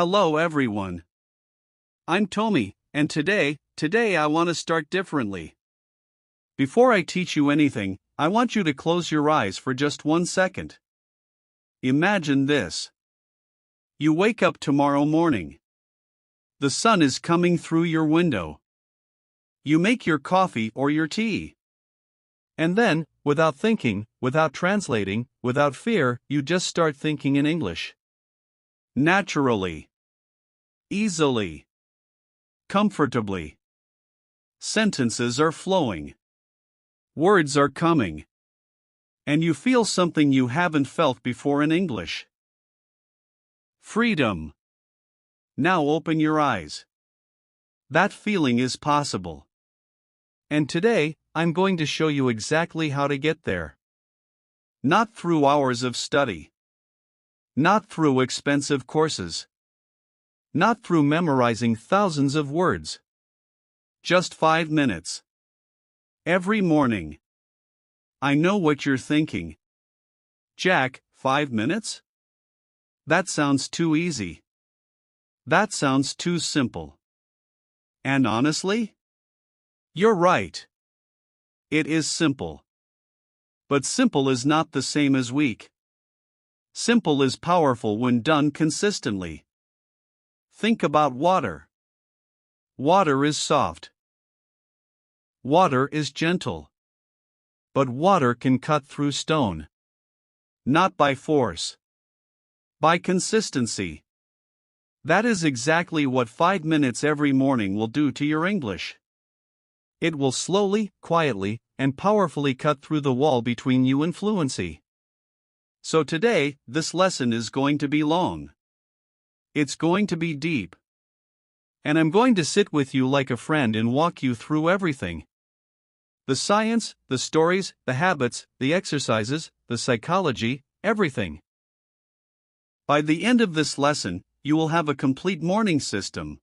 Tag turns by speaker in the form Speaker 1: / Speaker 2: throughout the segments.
Speaker 1: Hello everyone. I'm Tommy, and today I want to start differently. Before I teach you anything, I want you to close your eyes for just 1 second. Imagine this. You wake up tomorrow morning. The sun is coming through your window. You make your coffee or your tea. And then, without thinking, without translating, without fear, you just start thinking in English. Naturally. Easily. Comfortably. Sentences are flowing. Words are coming. And you feel something you haven't felt before in English. Freedom. Now open your eyes. That feeling is possible. And today, I'm going to show you exactly how to get there. Not through hours of study. Not through expensive courses. Not through memorizing thousands of words. Just 5 minutes. Every morning. I know what you're thinking. Jack, 5 minutes? That sounds too easy. That sounds too simple. And honestly? You're right. It is simple. But simple is not the same as weak. Simple is powerful when done consistently. Think about water. Water is soft. Water is gentle. But water can cut through stone. Not by force. By consistency. That is exactly what 5 minutes every morning will do to your English. It will slowly, quietly, and powerfully cut through the wall between you and fluency. So today, this lesson is going to be long. It's going to be deep. And I'm going to sit with you like a friend and walk you through everything. The science, the stories, the habits, the exercises, the psychology, everything. By the end of this lesson, you will have a complete morning system.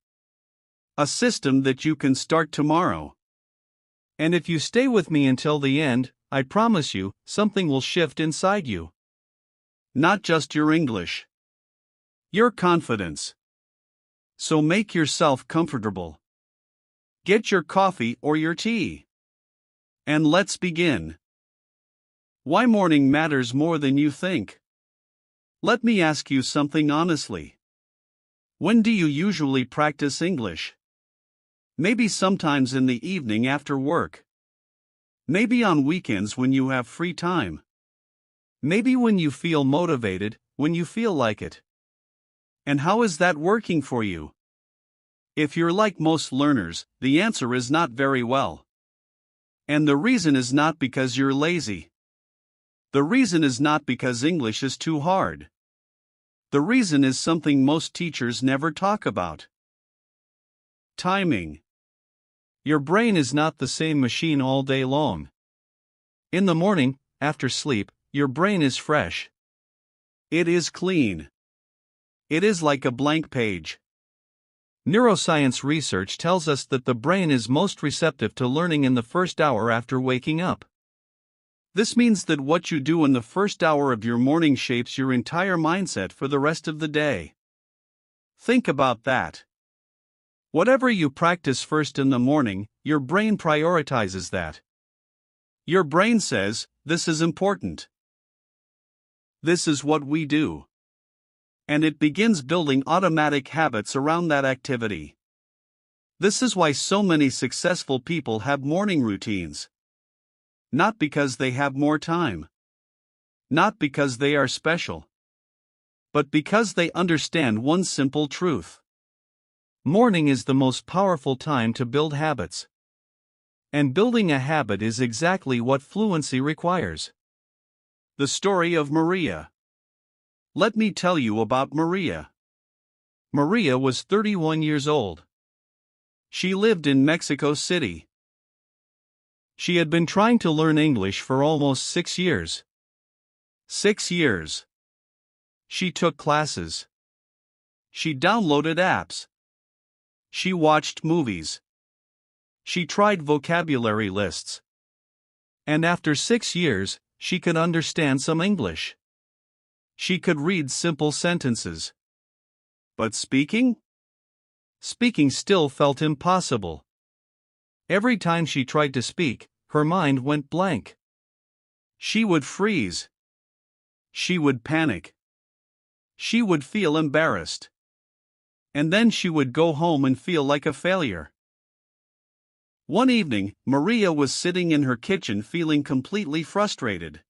Speaker 1: A system that you can start tomorrow. And if you stay with me until the end, I promise you, something will shift inside you. Not just your English. Your confidence. So make yourself comfortable. Get your coffee or your tea. And let's begin. Why morning matters more than you think. Let me ask you something honestly. When do you usually practice English? Maybe sometimes in the evening after work. Maybe on weekends when you have free time. Maybe when you feel motivated, when you feel like it. And how is that working for you? If you're like most learners, the answer is not very well. And the reason is not because you're lazy. The reason is not because English is too hard. The reason is something most teachers never talk about. Timing. Your brain is not the same machine all day long. In the morning, after sleep, your brain is fresh. It is clean. It is like a blank page. Neuroscience research tells us that the brain is most receptive to learning in the first hour after waking up. This means that what you do in the first hour of your morning shapes your entire mindset for the rest of the day. Think about that. Whatever you practice first in the morning, your brain prioritizes that. Your brain says, this is important. This is what we do. And it begins building automatic habits around that activity. This is why so many successful people have morning routines. Not because they have more time. Not because they are special. But because they understand one simple truth. Morning is the most powerful time to build habits. And building a habit is exactly what fluency requires. The story of Maria. Let me tell you about Maria. Maria was 31 years old. She lived in Mexico City. She had been trying to learn English for almost 6 years. 6 years. She took classes. She downloaded apps. She watched movies. She tried vocabulary lists. And after 6 years, she could understand some English. She could read simple sentences. But speaking? Speaking still felt impossible. Every time she tried to speak, her mind went blank. She would freeze. She would panic. She would feel embarrassed. And then she would go home and feel like a failure. One evening, Maria was sitting in her kitchen feeling completely frustrated.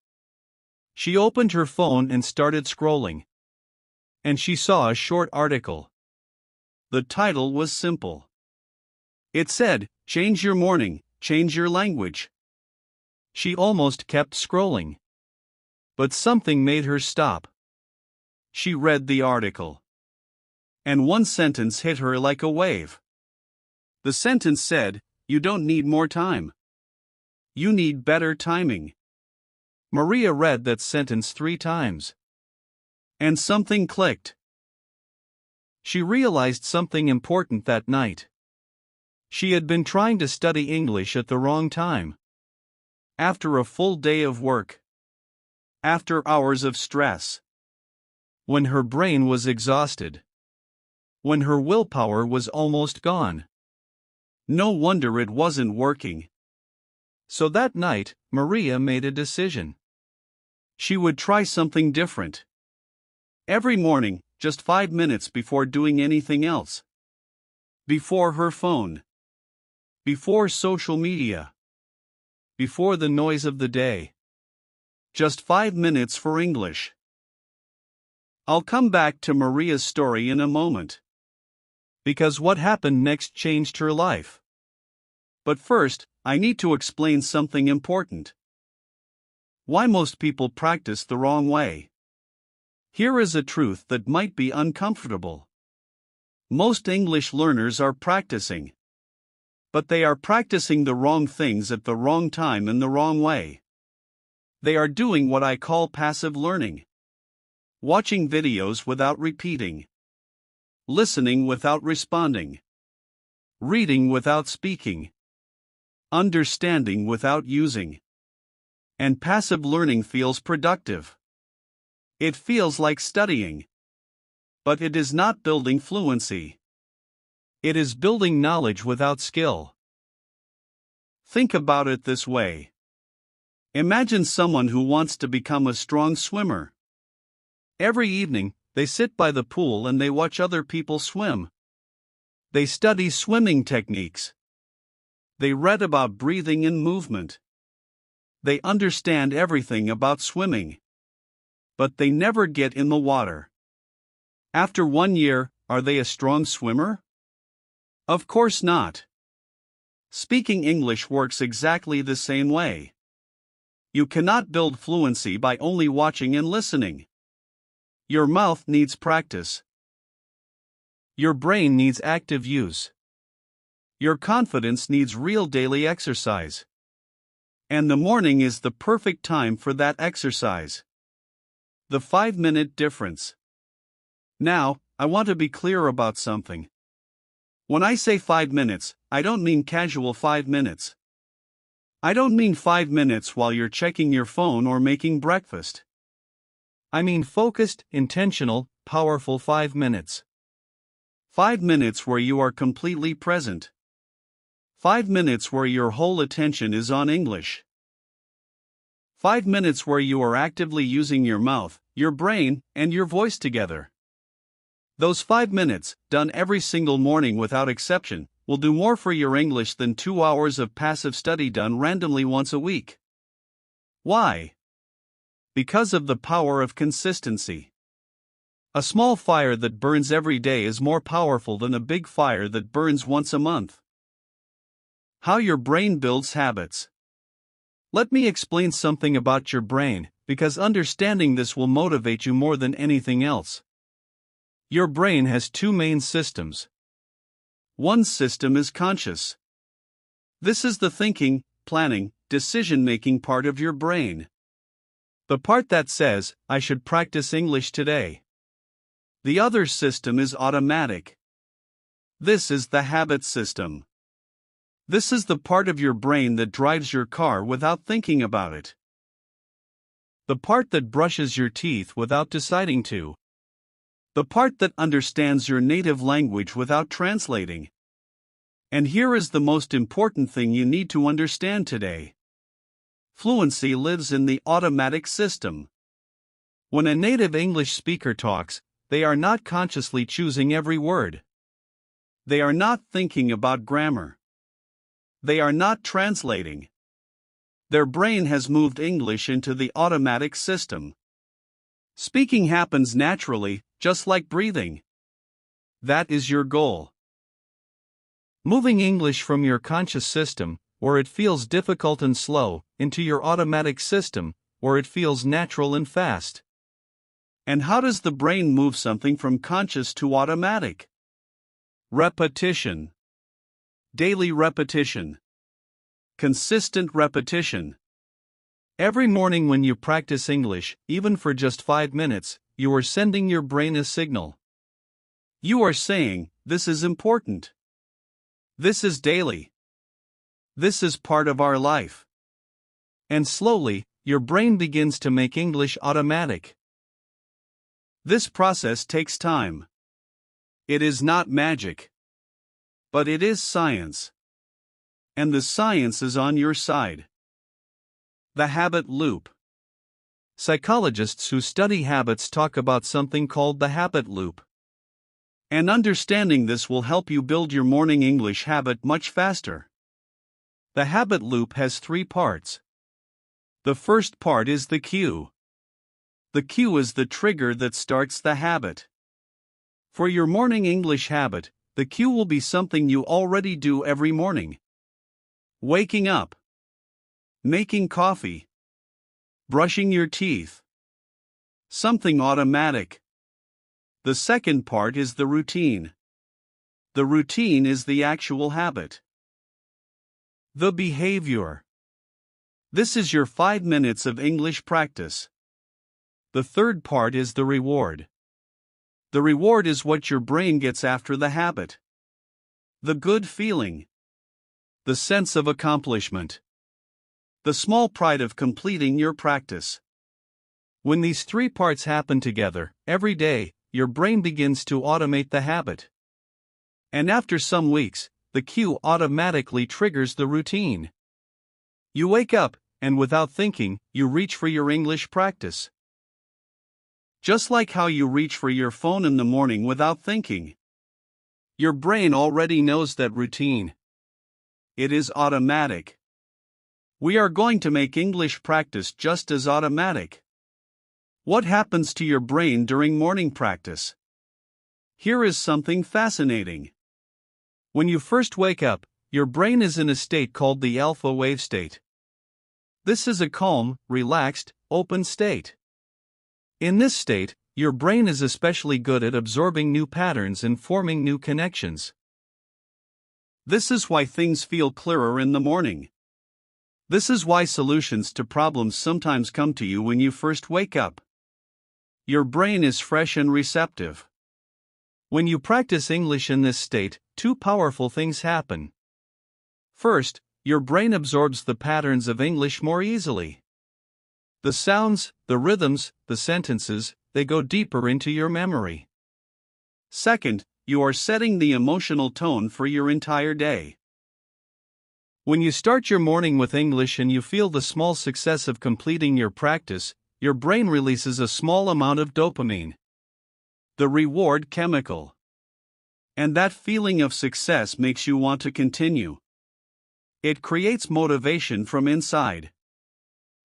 Speaker 1: She opened her phone and started scrolling. And she saw a short article. The title was simple. It said, "Change your morning, change your language." She almost kept scrolling. But something made her stop. She read the article. And one sentence hit her like a wave. The sentence said, "You don't need more time. You need better timing." Maria read that sentence 3 times. And something clicked. She realized something important that night. She had been trying to study English at the wrong time. After a full day of work. After hours of stress. When her brain was exhausted. When her willpower was almost gone. No wonder it wasn't working. So that night, Maria made a decision. She would try something different. Every morning, just 5 minutes before doing anything else. Before her phone. Before social media. Before the noise of the day. Just 5 minutes for English. I'll come back to Maria's story in a moment. Because what happened next changed her life. But first, I need to explain something important. Why most people practice the wrong way. Here is a truth that might be uncomfortable. Most English learners are practicing. But they are practicing the wrong things at the wrong time in the wrong way. They are doing what I call passive learning. Watching videos without repeating. Listening without responding. Reading without speaking. Understanding without using. And passive learning feels productive. It feels like studying. But it is not building fluency. It is building knowledge without skill. Think about it this way. Imagine someone who wants to become a strong swimmer. Every evening, they sit by the pool and they watch other people swim. They study swimming techniques. They read about breathing and movement. They understand everything about swimming. But they never get in the water. After 1 year, are they a strong swimmer? Of course not. Speaking English works exactly the same way. You cannot build fluency by only watching and listening. Your mouth needs practice. Your brain needs active use. Your confidence needs real daily exercise. And the morning is the perfect time for that exercise. The 5-minute difference. Now, I want to be clear about something. When I say 5 minutes, I don't mean casual 5 minutes. I don't mean 5 minutes while you're checking your phone or making breakfast. I mean focused, intentional, powerful 5 minutes. 5 minutes where you are completely present. 5 minutes where your whole attention is on English. 5 minutes where you are actively using your mouth, your brain, and your voice together. Those 5 minutes, done every single morning without exception, will do more for your English than 2 hours of passive study done randomly once a week. Why? Because of the power of consistency. A small fire that burns every day is more powerful than a big fire that burns once a month. How your brain builds habits. Let me explain something about your brain, because understanding this will motivate you more than anything else. Your brain has 2 main systems. One system is conscious. This is the thinking, planning, decision-making part of your brain. The part that says, I should practice English today. The other system is automatic. This is the habit system. This is the part of your brain that drives your car without thinking about it. The part that brushes your teeth without deciding to. The part that understands your native language without translating. And here is the most important thing you need to understand today. Fluency lives in the automatic system. When a native English speaker talks, they are not consciously choosing every word. They are not thinking about grammar. They are not translating. Their brain has moved English into the automatic system. Speaking happens naturally, just like breathing. That is your goal. Moving English from your conscious system, where it feels difficult and slow, into your automatic system, where it feels natural and fast. And how does the brain move something from conscious to automatic? Repetition. Daily repetition. Consistent repetition. Every morning when you practice English, even for just 5 minutes, you are sending your brain a signal. You are saying, "This is important. This is daily. This is part of our life." And slowly, your brain begins to make English automatic. This process takes time. It is not magic. But it is science. And the science is on your side. The habit loop. Psychologists who study habits talk about something called the habit loop. And understanding this will help you build your morning English habit much faster. The habit loop has 3 parts. The first part is the cue. The cue is the trigger that starts the habit. For your morning English habit, the cue will be something you already do every morning. Waking up. Making coffee. Brushing your teeth. Something automatic. The second part is the routine. The routine is the actual habit. The behavior. This is your 5 minutes of English practice. The third part is the reward. The reward is what your brain gets after the habit. The good feeling. The sense of accomplishment. The small pride of completing your practice. When these 3 parts happen together, every day, your brain begins to automate the habit. And after some weeks, the cue automatically triggers the routine. You wake up, and without thinking, you reach for your English practice. Just like how you reach for your phone in the morning without thinking. Your brain already knows that routine. It is automatic. We are going to make English practice just as automatic. What happens to your brain during morning practice? Here is something fascinating. When you first wake up, your brain is in a state called the alpha wave state. This is a calm, relaxed, open state. In this state, your brain is especially good at absorbing new patterns and forming new connections. This is why things feel clearer in the morning. This is why solutions to problems sometimes come to you when you first wake up. Your brain is fresh and receptive. When you practice English in this state, 2 powerful things happen. First, your brain absorbs the patterns of English more easily. The sounds, the rhythms, the sentences, they go deeper into your memory. Second, you are setting the emotional tone for your entire day. When you start your morning with English and you feel the small success of completing your practice, your brain releases a small amount of dopamine, the reward chemical. And that feeling of success makes you want to continue. It creates motivation from inside.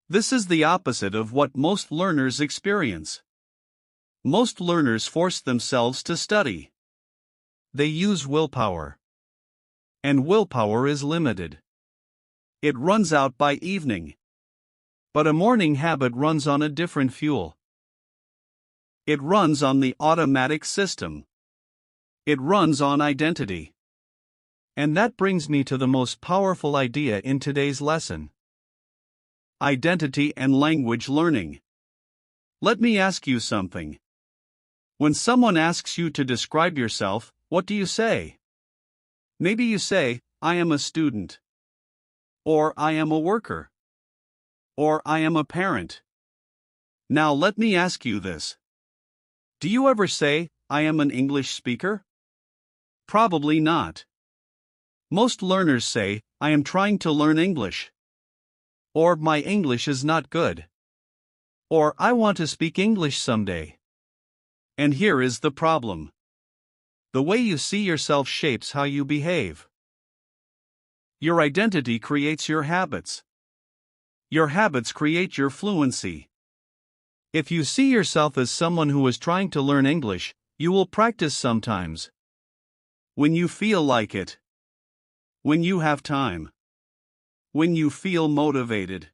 Speaker 1: This is the opposite of what most learners experience. Most learners force themselves to study. They use willpower. And willpower is limited. It runs out by evening. But a morning habit runs on a different fuel. It runs on the automatic system. It runs on identity. And that brings me to the most powerful idea in today's lesson. Identity and language learning. Let me ask you something. When someone asks you to describe yourself, what do you say? Maybe you say, "I am a student." Or "I am a worker." Or "I am a parent." Now let me ask you this. Do you ever say, I am an English speaker? Probably not. Most learners say, I am trying to learn English. Or my English is not good. Or I want to speak English someday. And here is the problem. The way you see yourself shapes how you behave. Your identity creates your habits. Your habits create your fluency. If you see yourself as someone who is trying to learn English, you will practice sometimes. When you feel like it. When you have time. When you feel motivated.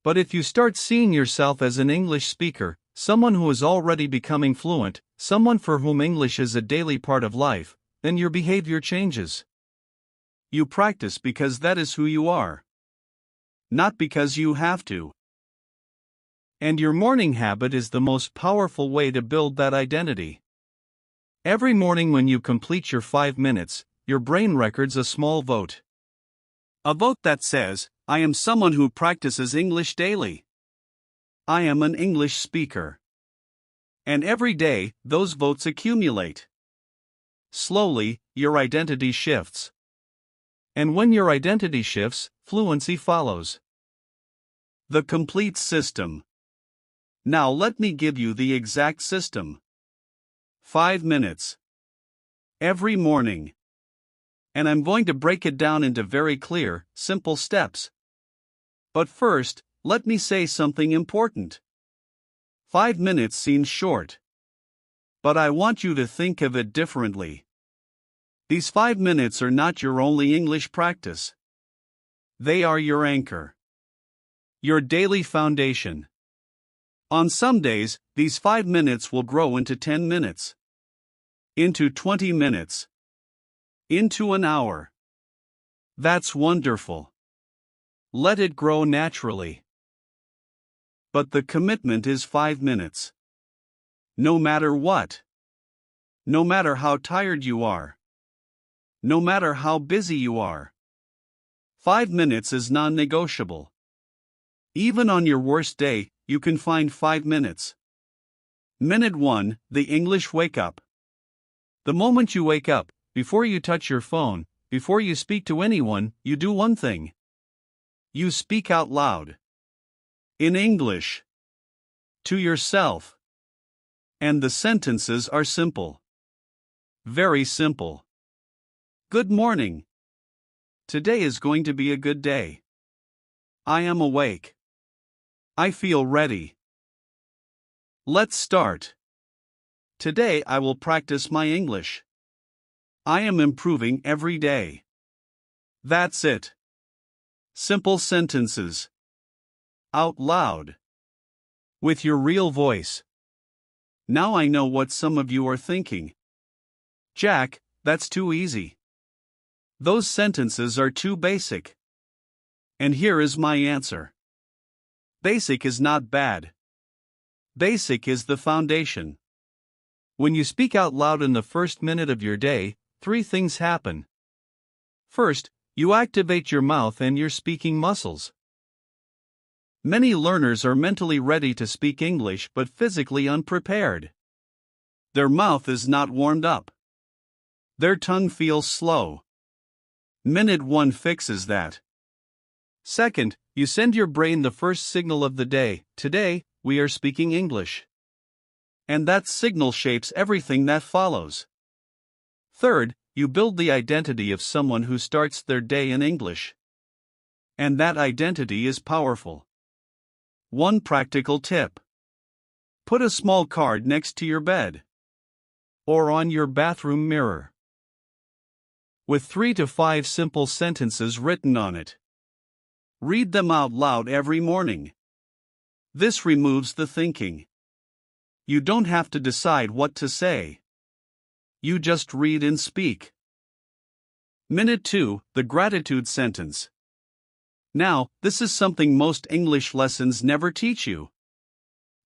Speaker 1: But if you start seeing yourself as an English speaker, someone who is already becoming fluent, someone for whom English is a daily part of life, then your behavior changes. You practice because that is who you are. Not because you have to. And your morning habit is the most powerful way to build that identity. Every morning when you complete your 5 minutes, your brain records a small vote. A vote that says, I am someone who practices English daily. I am an English speaker. And every day, those votes accumulate. Slowly, your identity shifts. And when your identity shifts, fluency follows. The complete system. Now let me give you the exact system. 5 minutes. Every morning. And I'm going to break it down into very clear, simple steps. But first, let me say something important. 5 minutes seems short. But I want you to think of it differently. These 5 minutes are not your only English practice. They are your anchor. Your daily foundation. On some days, these 5 minutes will grow into 10 minutes. Into 20 minutes. Into an hour. That's wonderful. Let it grow naturally. But the commitment is 5 minutes. No matter what. No matter how tired you are. No matter how busy you are. 5 minutes is non-negotiable. Even on your worst day, you can find 5 minutes. Minute 1, the English wake up. The moment you wake up, before you touch your phone, before you speak to anyone, you do one thing. You speak out loud. In English. To yourself. And the sentences are simple. Very simple. Good morning. Today is going to be a good day. I am awake. I feel ready. Let's start. Today I will practice my English. I am improving every day. That's it. Simple sentences. Out loud. With your real voice. Now I know what some of you are thinking. Jack, that's too easy. Those sentences are too basic. And here is my answer. Basic is not bad. Basic is the foundation. When you speak out loud in the first minute of your day, 3 things happen. First, you activate your mouth and your speaking muscles. Many learners are mentally ready to speak English but physically unprepared. Their mouth is not warmed up. Their tongue feels slow. Minute 1 fixes that. Second, you send your brain the first signal of the day. Today, we are speaking English. And that signal shapes everything that follows. Third, you build the identity of someone who starts their day in English. And that identity is powerful. One practical tip. Put a small card next to your bed. Or on your bathroom mirror. With 3 to 5 simple sentences written on it. Read them out loud every morning. This removes the thinking. You don't have to decide what to say. You just read and speak. Minute 2, the gratitude sentence. Now, this is something most English lessons never teach you.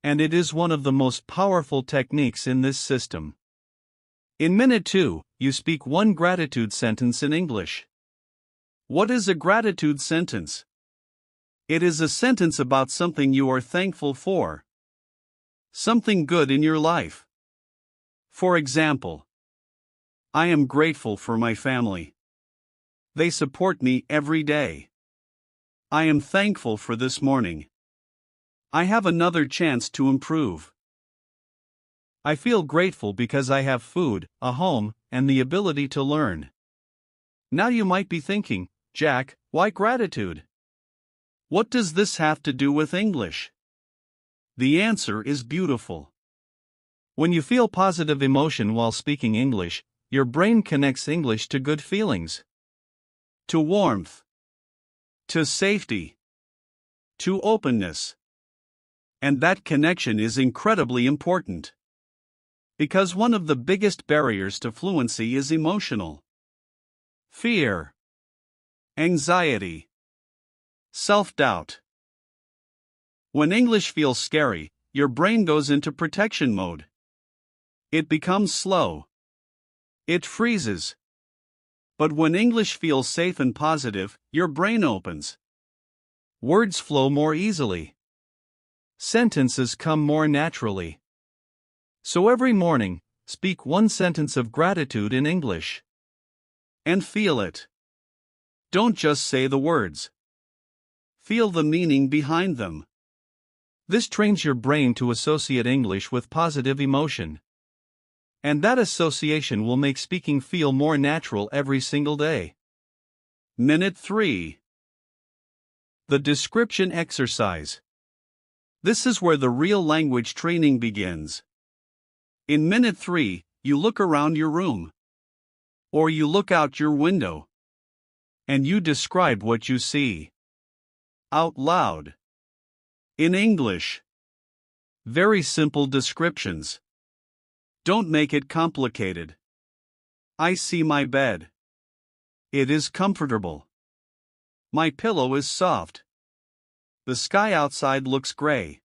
Speaker 1: And it is one of the most powerful techniques in this system. In minute 2, you speak one gratitude sentence in English. What is a gratitude sentence? It is a sentence about something you are thankful for. Something good in your life. For example, I am grateful for my family. They support me every day. I am thankful for this morning. I have another chance to improve. I feel grateful because I have food, a home, and the ability to learn. Now you might be thinking, Jack, why gratitude? What does this have to do with English? The answer is beautiful. When you feel positive emotion while speaking English, your brain connects English to good feelings, to warmth, to safety, to openness. And that connection is incredibly important. Because one of the biggest barriers to fluency is emotional. Fear, anxiety, self-doubt. When English feels scary, your brain goes into protection mode. It becomes slow. It freezes. But when English feels safe and positive, your brain opens. Words flow more easily. Sentences come more naturally. So every morning, speak one sentence of gratitude in English. And feel it. Don't just say the words. Feel the meaning behind them. This trains your brain to associate English with positive emotion. And that association will make speaking feel more natural every single day. Minute 3. The description exercise. This is where the real language training begins. In minute 3, you look around your room. Or you look out your window. And you describe what you see. Out loud. In English. Very simple descriptions. Don't make it complicated. I see my bed. It is comfortable. My pillow is soft. The sky outside looks gray.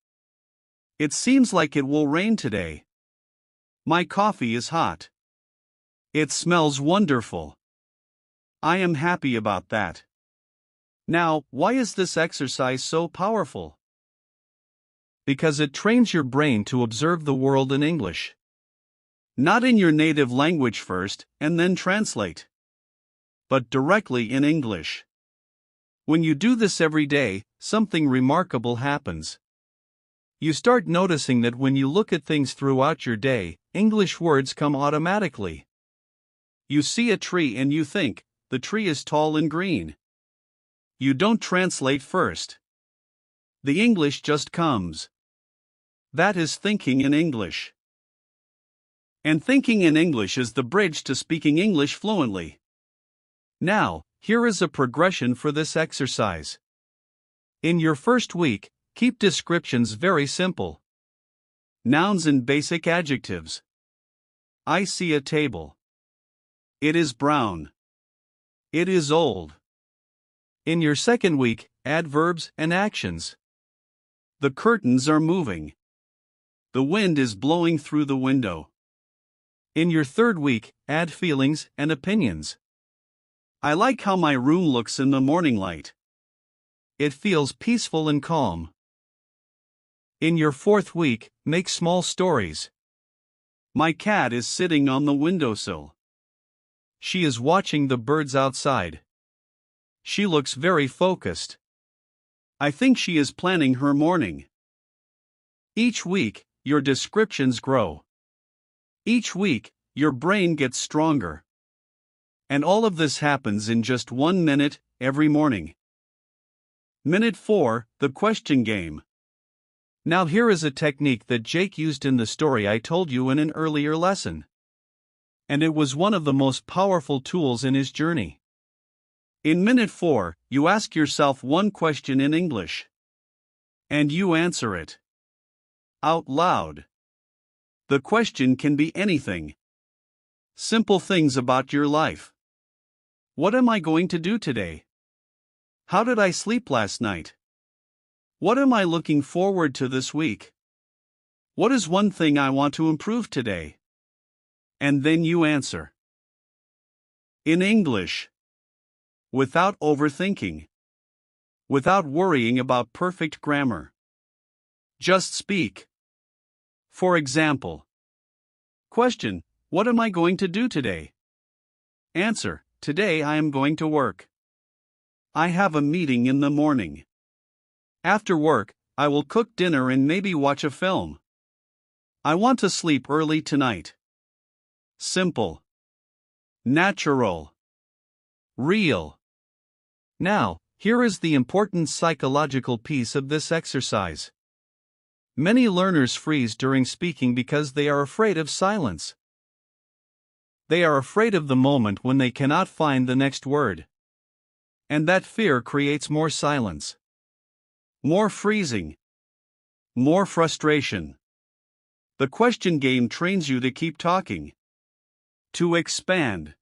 Speaker 1: It seems like it will rain today. My coffee is hot. It smells wonderful. I am happy about that. Now, why is this exercise so powerful? Because it trains your brain to observe the world in English. Not in your native language first, and then translate. But directly in English. When you do this every day, something remarkable happens. You start noticing that when you look at things throughout your day, English words come automatically. You see a tree and you think, the tree is tall and green. You don't translate first. The English just comes. That is thinking in English. And thinking in English is the bridge to speaking English fluently. Now, here is a progression for this exercise. In your first week, keep descriptions very simple. Nouns and basic adjectives. I see a table. It is brown. It is old. In your second week, add verbs and actions. The curtains are moving. The wind is blowing through the window. In your third week, add feelings and opinions. I like how my room looks in the morning light. It feels peaceful and calm. In your fourth week, make small stories. My cat is sitting on the windowsill. She is watching the birds outside. She looks very focused. I think she is planning her morning. Each week, your descriptions grow. Each week, your brain gets stronger. And all of this happens in just 1 minute, every morning. Minute 4, the question game. Now here is a technique that Jake used in the story I told you in an earlier lesson. And it was one of the most powerful tools in his journey. In minute 4, you ask yourself one question in English. And you answer it. Out loud. The question can be anything. Simple things about your life. What am I going to do today? How did I sleep last night? What am I looking forward to this week? What is one thing I want to improve today? And then you answer. In English. Without overthinking. Without worrying about perfect grammar. Just speak. For example. Question: what am I going to do today? Answer: today I am going to work. I have a meeting in the morning. After work, I will cook dinner and maybe watch a film. I want to sleep early tonight. Simple. Natural. Real. Now, here is the important psychological piece of this exercise. Many learners freeze during speaking because they are afraid of silence. They are afraid of the moment when they cannot find the next word. And that fear creates more silence, more freezing, more frustration. The question game trains you to keep talking, to expand,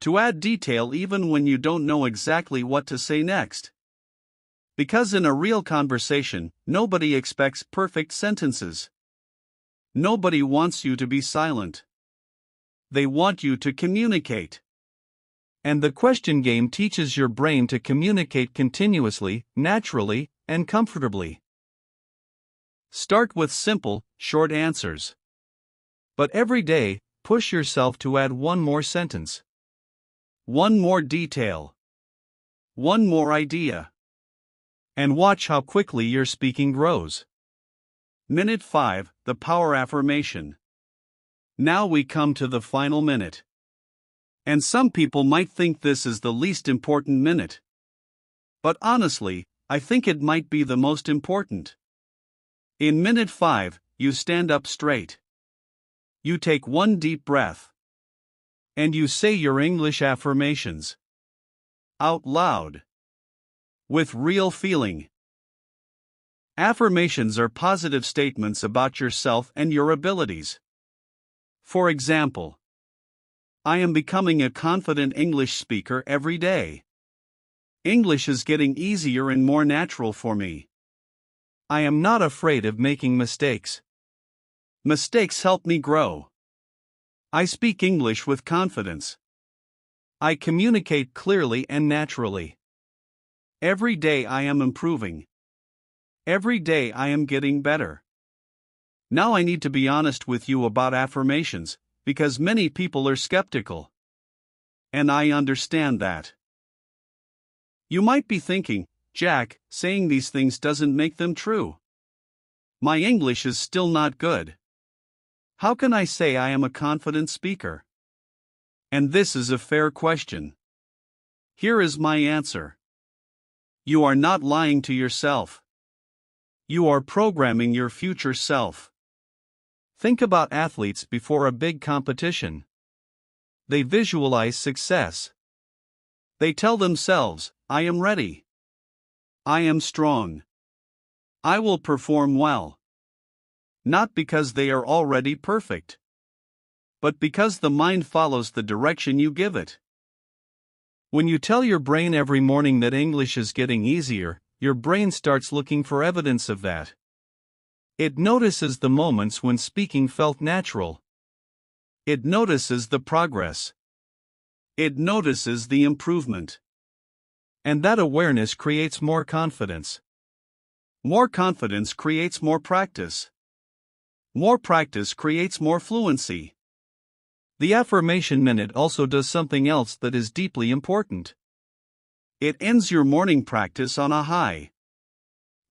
Speaker 1: to add detail even when you don't know exactly what to say next. Because in a real conversation, nobody expects perfect sentences. Nobody wants you to be silent. They want you to communicate. And the question game teaches your brain to communicate continuously, naturally, and comfortably. Start with simple, short answers. But every day, push yourself to add one more sentence, one more detail, one more idea. And watch how quickly your speaking grows. Minute 5, the power affirmation. Now we come to the final minute. And some people might think this is the least important minute. But honestly, I think it might be the most important. In minute 5, you stand up straight. You take one deep breath. And you say your English affirmations. Out loud. With real feeling. Affirmations are positive statements about yourself and your abilities. For example, I am becoming a confident English speaker every day. English is getting easier and more natural for me. I am not afraid of making mistakes. Mistakes help me grow. I speak English with confidence. I communicate clearly and naturally. Every day I am improving. Every day I am getting better. Now I need to be honest with you about affirmations, because many people are skeptical. And I understand that. You might be thinking, Jack, saying these things doesn't make them true. My English is still not good. How can I say I am a confident speaker? And this is a fair question. Here is my answer. You are not lying to yourself. You are programming your future self. Think about athletes before a big competition. They visualize success. They tell themselves, I am ready. I am strong. I will perform well. Not because they are already perfect, but because the mind follows the direction you give it. When you tell your brain every morning that English is getting easier, your brain starts looking for evidence of that. It notices the moments when speaking felt natural. It notices the progress. It notices the improvement. And that awareness creates more confidence. More confidence creates more practice. More practice creates more fluency. The affirmation minute also does something else that is deeply important. It ends your morning practice on a high.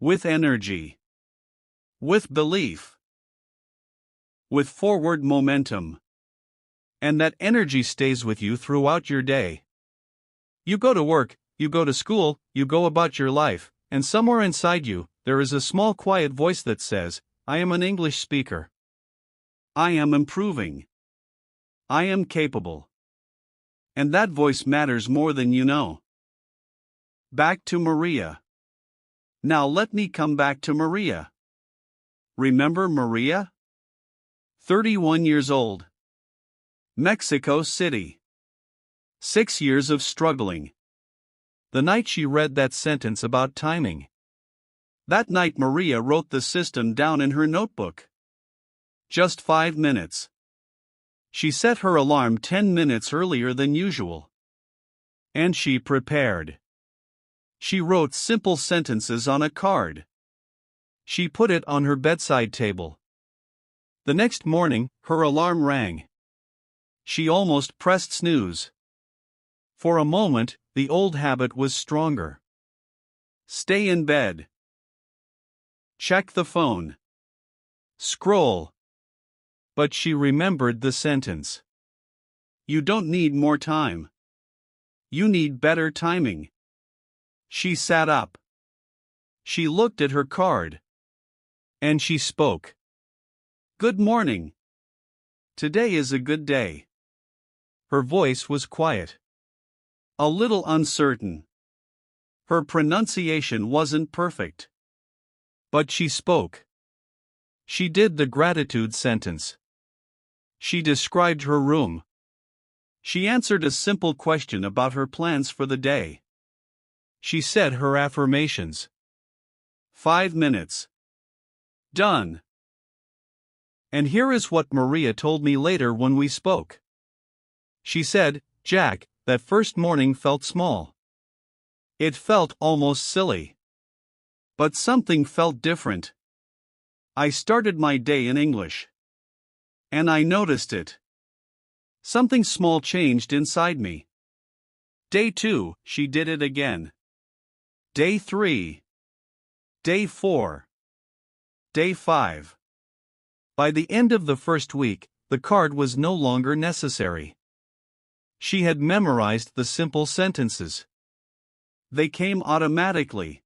Speaker 1: With energy. With belief. With forward momentum. And that energy stays with you throughout your day. You go to work, you go to school, you go about your life, and somewhere inside you, there is a small quiet voice that says, I am an English speaker. I am improving. I am capable. And that voice matters more than you know. Back to Maria. Now let me come back to Maria. Remember Maria? 31 years old. Mexico City. 6 years of struggling. The night she read that sentence about timing. That night Maria wrote the system down in her notebook. Just 5 minutes. She set her alarm 10 minutes earlier than usual. And she prepared. She wrote simple sentences on a card. She put it on her bedside table. The next morning, her alarm rang. She almost pressed snooze. For a moment, the old habit was stronger. Stay in bed. Check the phone. Scroll. But she remembered the sentence. You don't need more time. You need better timing. She sat up. She looked at her card. And she spoke. Good morning. Today is a good day. Her voice was quiet. A little uncertain. Her pronunciation wasn't perfect. But she spoke. She did the gratitude sentence. She described her room. She answered a simple question about her plans for the day. She said her affirmations. 5 minutes. Done. And here is what Maria told me later when we spoke. She said, Jack, that first morning felt small. It felt almost silly. But something felt different. I started my day in English. And I noticed it. Something small changed inside me. Day 2, she did it again. Day 3. Day 4. Day 5. By the end of the first week, the card was no longer necessary. She had memorized the simple sentences. They came automatically.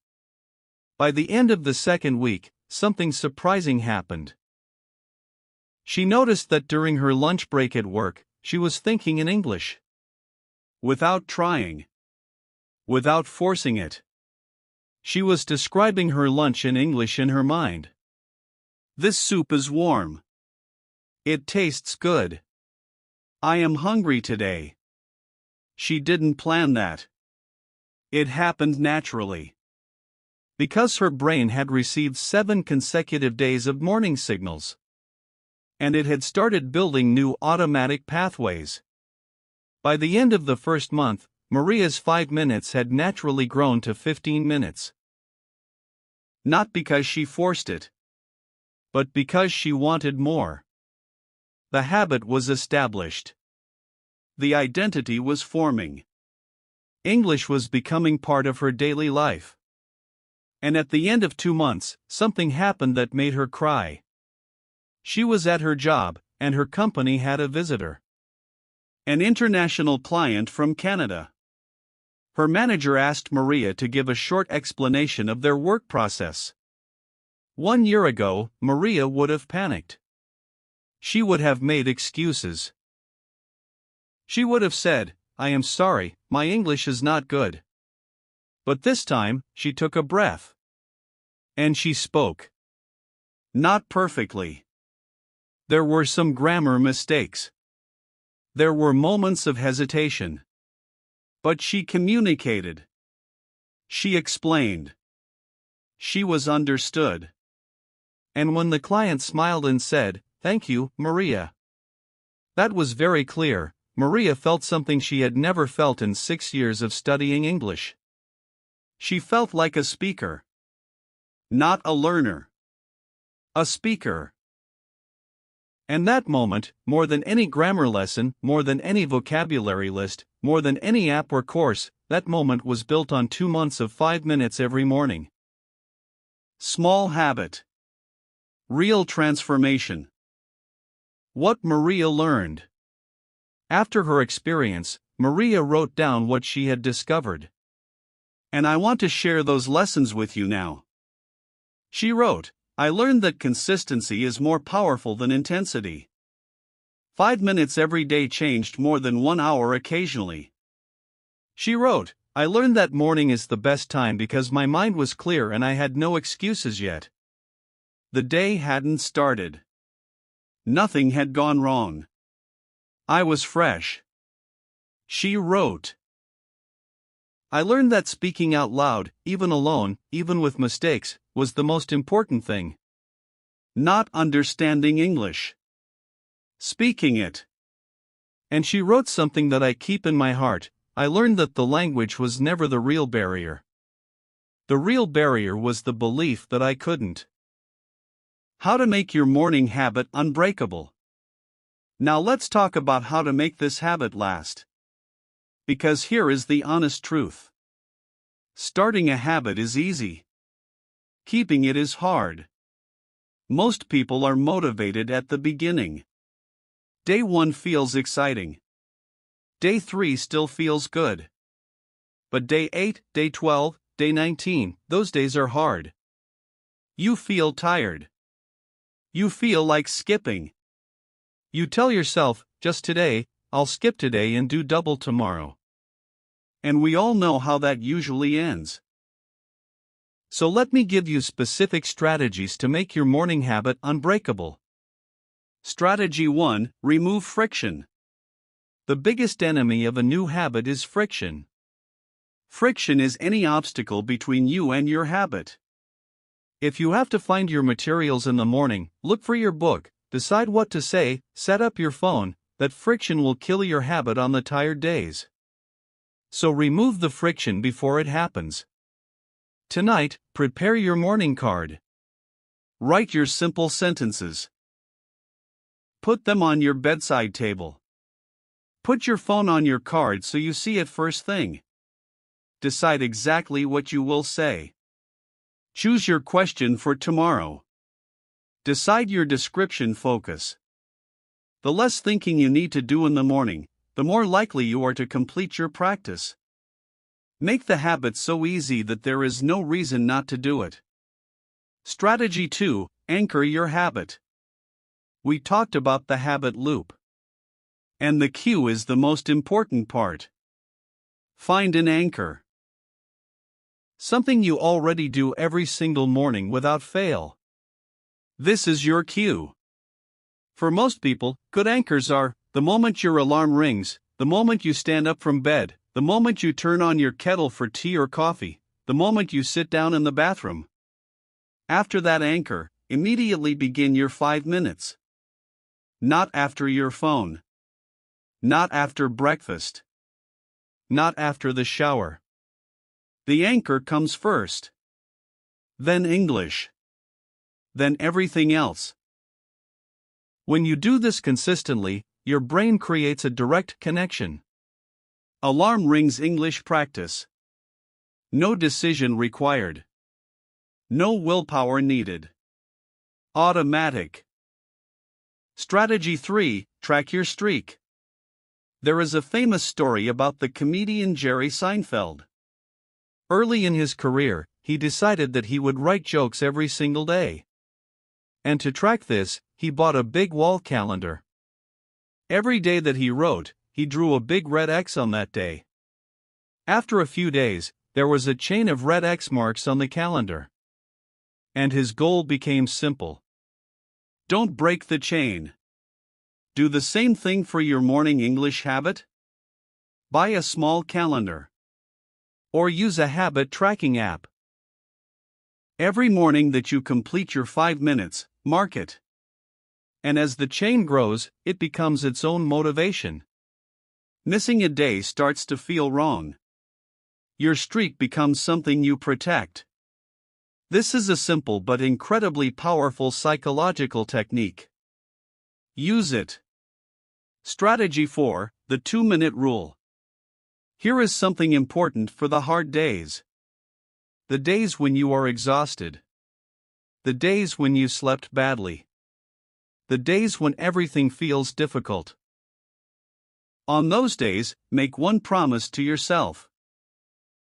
Speaker 1: By the end of the second week, something surprising happened. She noticed that during her lunch break at work, she was thinking in English. Without trying. Without forcing it. She was describing her lunch in English in her mind. This soup is warm. It tastes good. I am hungry today. She didn't plan that. It happened naturally. Because her brain had received 7 consecutive days of morning signals. And it had started building new automatic pathways. By the end of the first month, Maria's 5 minutes had naturally grown to 15 minutes. Not because she forced it, but because she wanted more. The habit was established. The identity was forming. English was becoming part of her daily life. And at the end of 2 months, something happened that made her cry. She was at her job, and her company had a visitor. An international client from Canada. Her manager asked Maria to give a short explanation of their work process. 1 year ago, Maria would have panicked. She would have made excuses. She would have said, I am sorry, my English is not good. But this time, she took a breath. And she spoke. Not perfectly. There were some grammar mistakes. There were moments of hesitation. But she communicated. She explained. She was understood. And when the client smiled and said, Thank you, Maria. That was very clear. Maria felt something she had never felt in 6 years of studying English. She felt like a speaker. Not a learner. A speaker. And that moment, more than any grammar lesson, more than any vocabulary list, more than any app or course, that moment was built on 2 months of 5 minutes every morning. Small habit. Real transformation. What Maria learned. After her experience, Maria wrote down what she had discovered. And I want to share those lessons with you now. She wrote, I learned that consistency is more powerful than intensity. 5 minutes every day changed more than 1 hour occasionally. She wrote, I learned that morning is the best time because my mind was clear and I had no excuses yet. The day hadn't started. Nothing had gone wrong. I was fresh. She wrote, I learned that speaking out loud, even alone, even with mistakes, was the most important thing. Not understanding English. Speaking it. And she wrote something that I keep in my heart. I learned that the language was never the real barrier. The real barrier was the belief that I couldn't. How to make your morning habit unbreakable. Now let's talk about how to make this habit last. Because here is the honest truth. Starting a habit is easy. Keeping it is hard. Most people are motivated at the beginning. Day 1 feels exciting. Day 3 still feels good. But day 8, day 12, day 19, those days are hard. You feel tired. You feel like skipping. You tell yourself, just today, I'll skip today and do double tomorrow. And we all know how that usually ends. So let me give you specific strategies to make your morning habit unbreakable. Strategy 1: Remove friction. The biggest enemy of a new habit is friction. Friction is any obstacle between you and your habit. If you have to find your materials in the morning, look for your book, decide what to say, set up your phone, that friction will kill your habit on the tired days. So remove the friction before it happens. Tonight, prepare your morning card. Write your simple sentences. Put them on your bedside table. Put your phone on your card so you see it first thing. Decide exactly what you will say. Choose your question for tomorrow. Decide your description focus. The less thinking you need to do in the morning, the more likely you are to complete your practice. Make the habit so easy that there is no reason not to do it. Strategy 2: Anchor your habit. We talked about the habit loop. And the cue is the most important part. Find an anchor. Something you already do every single morning without fail. This is your cue. For most people, good anchors are the moment your alarm rings, the moment you stand up from bed, the moment you turn on your kettle for tea or coffee, the moment you sit down in the bathroom. After that anchor, immediately begin your 5 minutes. Not after your phone. Not after breakfast. Not after the shower. The anchor comes first. Then English. Then everything else. When you do this consistently, your brain creates a direct connection. Alarm rings, English practice. No decision required. No willpower needed. Automatic. Strategy 3: Track your streak. There is a famous story about the comedian Jerry Seinfeld. Early in his career, he decided that he would write jokes every single day. And to track this, he bought a big wall calendar. Every day that he wrote, he drew a big red X on that day. After a few days, there was a chain of red X marks on the calendar. And his goal became simple. Don't break the chain. Do the same thing for your morning English habit. Buy a small calendar. Or use a habit tracking app. Every morning that you complete your 5 minutes, mark it. And as the chain grows, it becomes its own motivation. Missing a day starts to feel wrong. Your streak becomes something you protect. This is a simple but incredibly powerful psychological technique. Use it. Strategy 4: The 2-minute rule. Here is something important for the hard days. The days when you are exhausted. The days when you slept badly. The days when everything feels difficult. On those days, make one promise to yourself.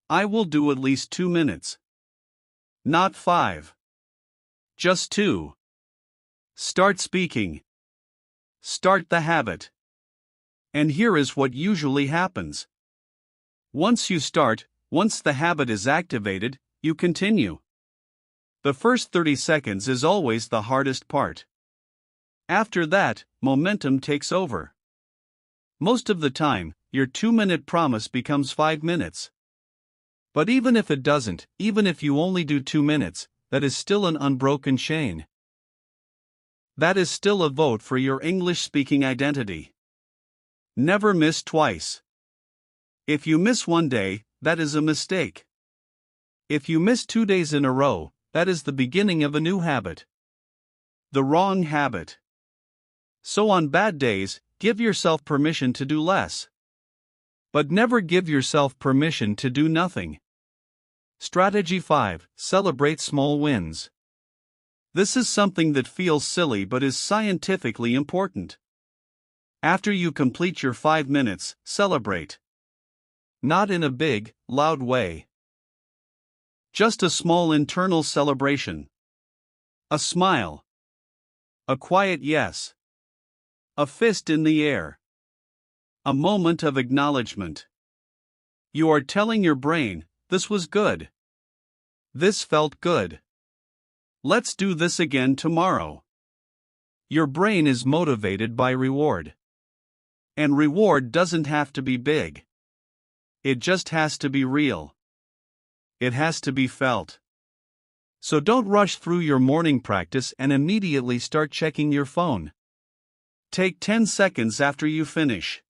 Speaker 1: I will do at least 2 minutes. Not 5. Just 2. Start speaking. Start the habit. And here is what usually happens. Once you start, once the habit is activated, you continue. The first 30 seconds is always the hardest part. After that, momentum takes over. Most of the time, your 2-minute promise becomes 5 minutes. But even if it doesn't, even if you only do 2 minutes, that is still an unbroken chain. That is still a vote for your English-speaking identity. Never miss twice. If you miss one day, that is a mistake. If you miss 2 days in a row, that is the beginning of a new habit. The wrong habit. So on bad days, give yourself permission to do less. But never give yourself permission to do nothing. Strategy 5. Celebrate small wins. This is something that feels silly but is scientifically important. After you complete your 5 minutes, celebrate. Not in a big, loud way. Just a small internal celebration. A smile. A quiet yes. A fist in the air. A moment of acknowledgement. You are telling your brain, this was good. This felt good. Let's do this again tomorrow. Your brain is motivated by reward. And reward doesn't have to be big. It just has to be real. It has to be felt. So don't rush through your morning practice and immediately start checking your phone. Take 10 seconds after you finish.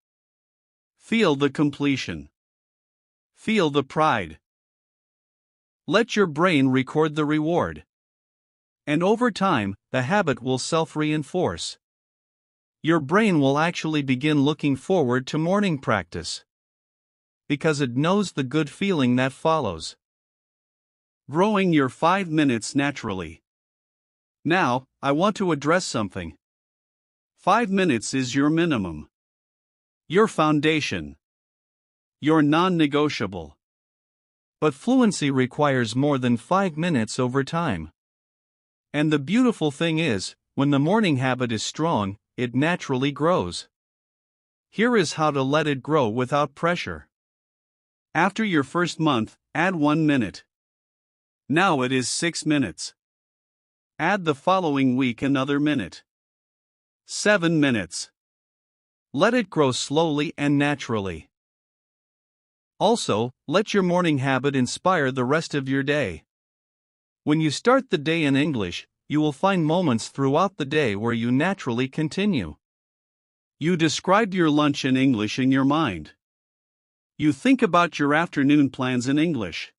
Speaker 1: Feel the completion. Feel the pride. Let your brain record the reward. And over time, the habit will self-reinforce. Your brain will actually begin looking forward to morning practice. Because it knows the good feeling that follows. Growing your 5 minutes naturally. Now, I want to address something. 5 minutes is your minimum. Your foundation. Your non-negotiable. But fluency requires more than 5 minutes over time. And the beautiful thing is, when the morning habit is strong, it naturally grows. Here is how to let it grow without pressure. After your first month, add 1 minute. Now it is 6 minutes. Add the following week another minute. 7 minutes. Let it grow slowly and naturally. Also, let your morning habit inspire the rest of your day. When you start the day in English, you will find moments throughout the day where you naturally continue. You describe your lunch in English in your mind. You think about your afternoon plans in English.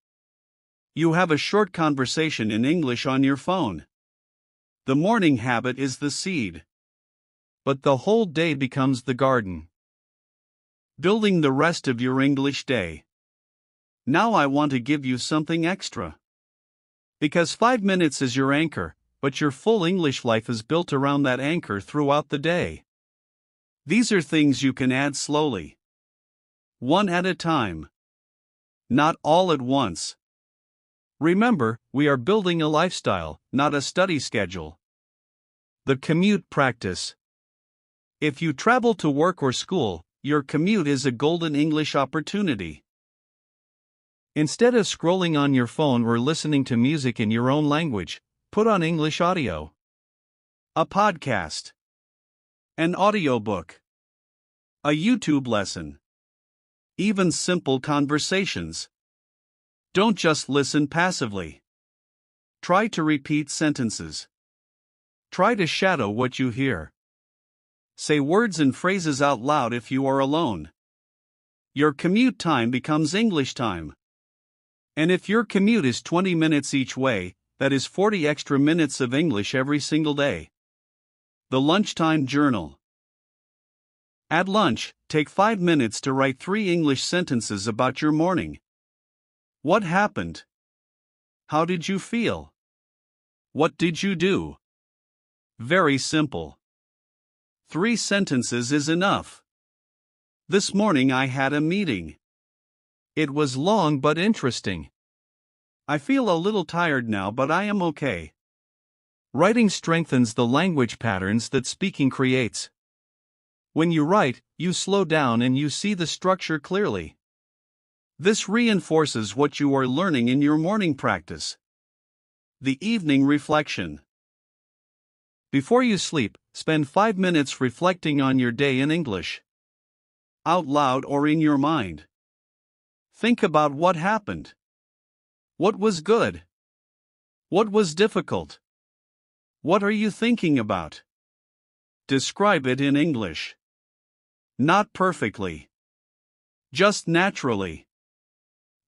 Speaker 1: You have a short conversation in English on your phone. The morning habit is the seed. But the whole day becomes the garden. Building the rest of your English day. Now I want to give you something extra. Because 5 minutes is your anchor, but your full English life is built around that anchor throughout the day. These are things you can add slowly. One at a time. Not all at once. Remember, we are building a lifestyle, not a study schedule. The commute practice. If you travel to work or school, your commute is a golden English opportunity. Instead of scrolling on your phone or listening to music in your own language, put on English audio. A podcast. An audiobook. A YouTube lesson. Even simple conversations. Don't just listen passively. Try to repeat sentences. Try to shadow what you hear. Say words and phrases out loud if you are alone. Your commute time becomes English time. And if your commute is 20 minutes each way, that is 40 extra minutes of English every single day. The Lunchtime Journal. At lunch, take 5 minutes to write 3 English sentences about your morning. What happened? How did you feel? What did you do? Very simple. 3 sentences is enough. This morning I had a meeting. It was long but interesting. I feel a little tired now, but I am okay. Writing strengthens the language patterns that speaking creates. When you write, you slow down and you see the structure clearly. This reinforces what you are learning in your morning practice. The evening reflection. Before you sleep, spend 5 minutes reflecting on your day in English. Out loud or in your mind. Think about what happened. What was good? What was difficult? What are you thinking about? Describe it in English. Not perfectly. Just naturally.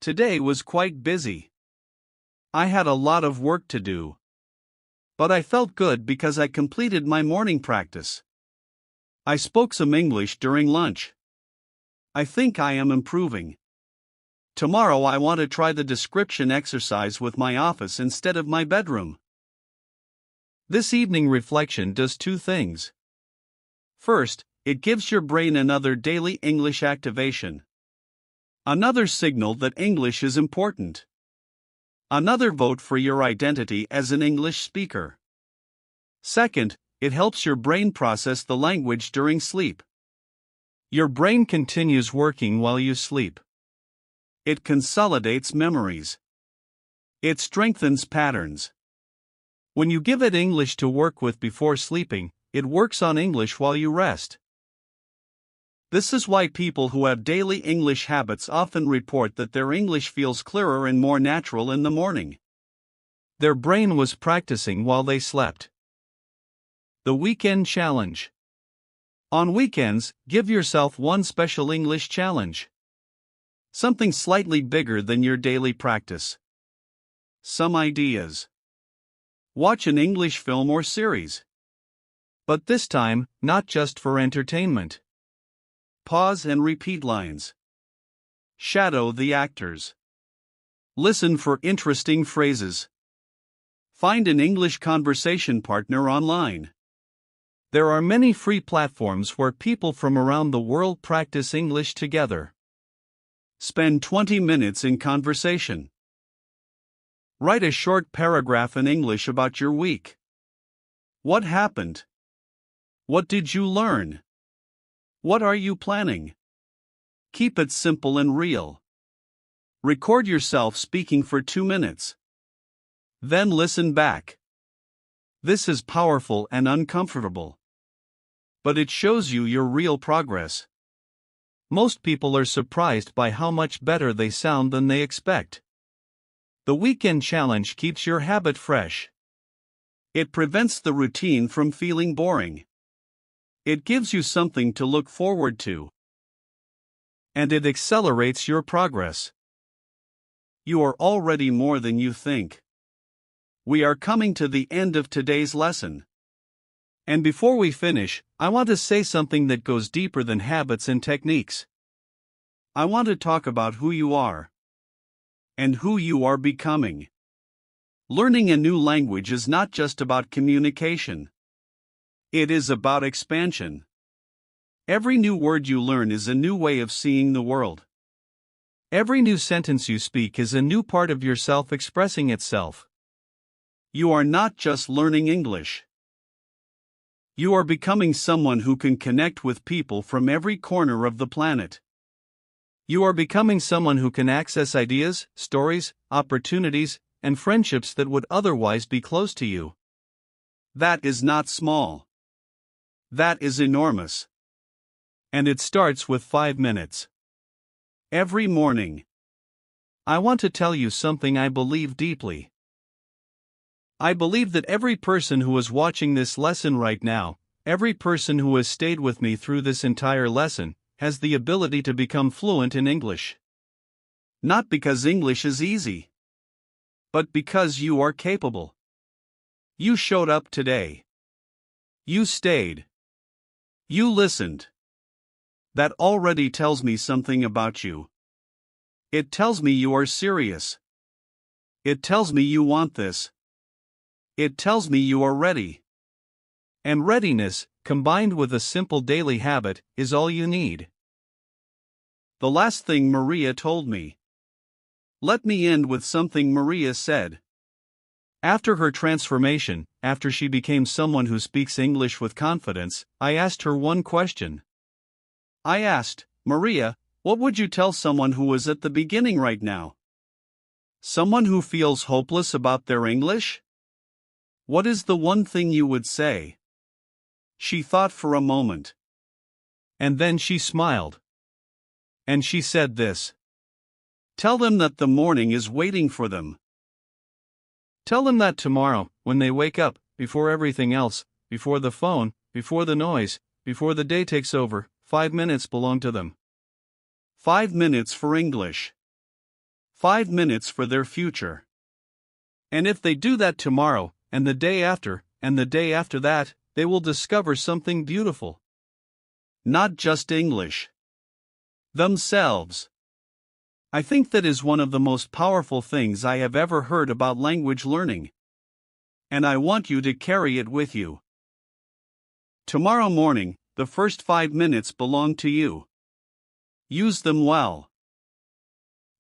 Speaker 1: Today was quite busy. I had a lot of work to do. But I felt good because I completed my morning practice. I spoke some English during lunch. I think I am improving. Tomorrow I want to try the description exercise with my office instead of my bedroom. This evening reflection does two things. First, it gives your brain another daily English activation. Another signal that English is important. Another vote for your identity as an English speaker. Second, it helps your brain process the language during sleep. Your brain continues working while you sleep. It consolidates memories. It strengthens patterns. When you give it English to work with before sleeping, it works on English while you rest. This is why people who have daily English habits often report that their English feels clearer and more natural in the morning. Their brain was practicing while they slept. The Weekend Challenge. On weekends, give yourself one special English challenge. Something slightly bigger than your daily practice. Some ideas. Watch an English film or series. But this time, not just for entertainment. Pause and repeat lines. Shadow the actors. Listen for interesting phrases. Find an English conversation partner online. There are many free platforms where people from around the world practice English together. Spend 20 minutes in conversation. Write a short paragraph in English about your week. What happened? What did you learn? What are you planning? Keep it simple and real. Record yourself speaking for 2 minutes. Then listen back. This is powerful and uncomfortable. But it shows you your real progress. Most people are surprised by how much better they sound than they expect. The Weekend Challenge keeps your habit fresh. It prevents the routine from feeling boring. It gives you something to look forward to. And it accelerates your progress. You are already more than you think. We are coming to the end of today's lesson. And before we finish, I want to say something that goes deeper than habits and techniques. I want to talk about who you are and who you are becoming. Learning a new language is not just about communication. It is about expansion. Every new word you learn is a new way of seeing the world. Every new sentence you speak is a new part of yourself expressing itself. You are not just learning English. You are becoming someone who can connect with people from every corner of the planet. You are becoming someone who can access ideas, stories, opportunities, and friendships that would otherwise be close to you. That is not small. That is enormous. And it starts with 5 minutes. Every morning. I want to tell you something I believe deeply. I believe that every person who is watching this lesson right now, every person who has stayed with me through this entire lesson, has the ability to become fluent in English. Not because English is easy, but because you are capable. You showed up today. You stayed. You listened. That already tells me something about you. It tells me you are serious. It tells me you want this. It tells me you are ready. And readiness, combined with a simple daily habit, is all you need. The last thing Maria told me. Let me end with something Maria said. After her transformation, after she became someone who speaks English with confidence, I asked her one question. I asked, Maria, what would you tell someone who is at the beginning right now? Someone who feels hopeless about their English? What is the one thing you would say? She thought for a moment. And then she smiled. And she said this. Tell them that the morning is waiting for them. Tell them that tomorrow, when they wake up, before everything else, before the phone, before the noise, before the day takes over, 5 minutes belong to them. 5 minutes for English. 5 minutes for their future. And if they do that tomorrow, and the day after, and the day after that, they will discover something beautiful. Not just English. Themselves. I think that is one of the most powerful things I have ever heard about language learning. And I want you to carry it with you. Tomorrow morning, the first 5 minutes belong to you. Use them well.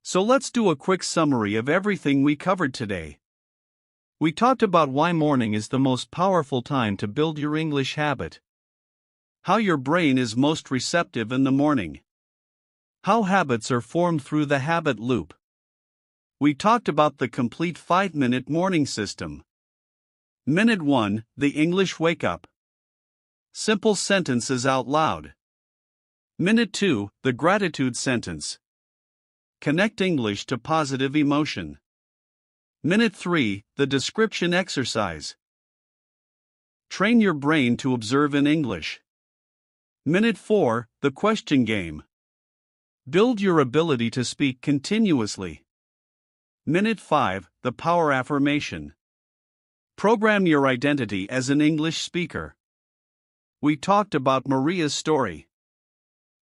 Speaker 1: So let's do a quick summary of everything we covered today. We talked about why morning is the most powerful time to build your English habit. How your brain is most receptive in the morning. How habits are formed through the habit loop. We talked about the complete 5-minute morning system. Minute 1, the English wake up. Simple sentences out loud. Minute 2, the gratitude sentence. Connect English to positive emotion. Minute 3, the description exercise. Train your brain to observe in English. Minute 4, the question game. Build your ability to speak continuously. Minute 5, the power affirmation. Program your identity as an English speaker. We talked about Maria's story.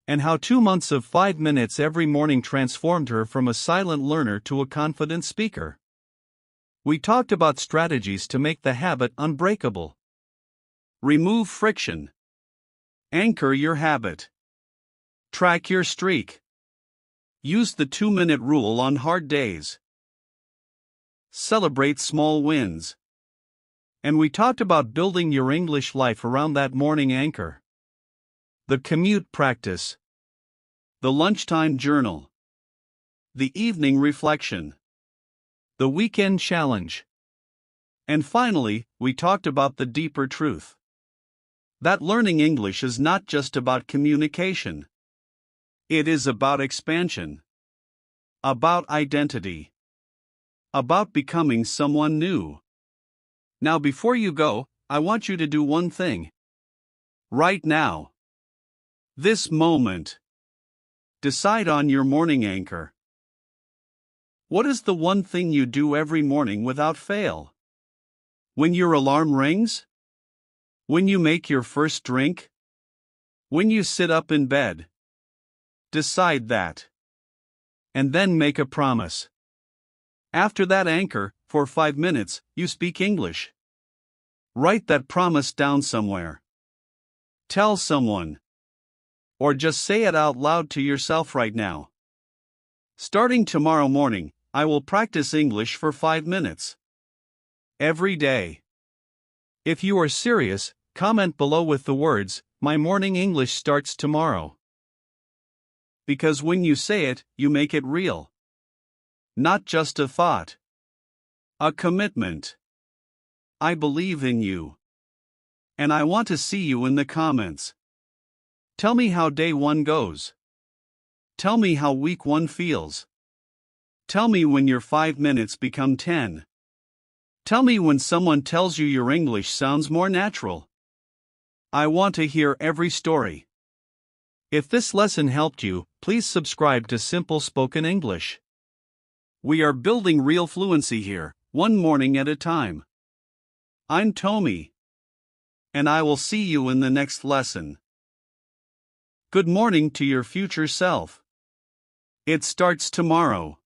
Speaker 1: And how 2 months of 5 minutes every morning transformed her from a silent learner to a confident speaker. We talked about strategies to make the habit unbreakable. Remove friction. Anchor your habit. Track your streak. Use the 2-minute rule on hard days. Celebrate small wins. And we talked about building your English life around that morning anchor. The commute practice. The lunchtime journal. The evening reflection. The weekend challenge. And finally, we talked about the deeper truth. That learning English is not just about communication. It is about expansion. About identity. About becoming someone new. Now before you go, I want you to do one thing. Right now. This moment. Decide on your morning anchor. What is the one thing you do every morning without fail? When your alarm rings? When you make your first drink? When you sit up in bed? Decide that. And then make a promise. After that anchor, for 5 minutes, you speak English. Write that promise down somewhere. Tell someone. Or just say it out loud to yourself right now. Starting tomorrow morning, I will practice English for 5 minutes. Every day. If you are serious, comment below with the words, "My morning English starts tomorrow." Because when you say it, you make it real. Not just a thought. A commitment. I believe in you. And I want to see you in the comments. Tell me how day 1 goes. Tell me how week 1 feels. Tell me when your 5 minutes become 10. Tell me when someone tells you your English sounds more natural. I want to hear every story. If this lesson helped you, please subscribe to Simple Spoken English. We are building real fluency here, one morning at a time. I'm Tommy. And I will see you in the next lesson. Good morning to your future self. It starts tomorrow.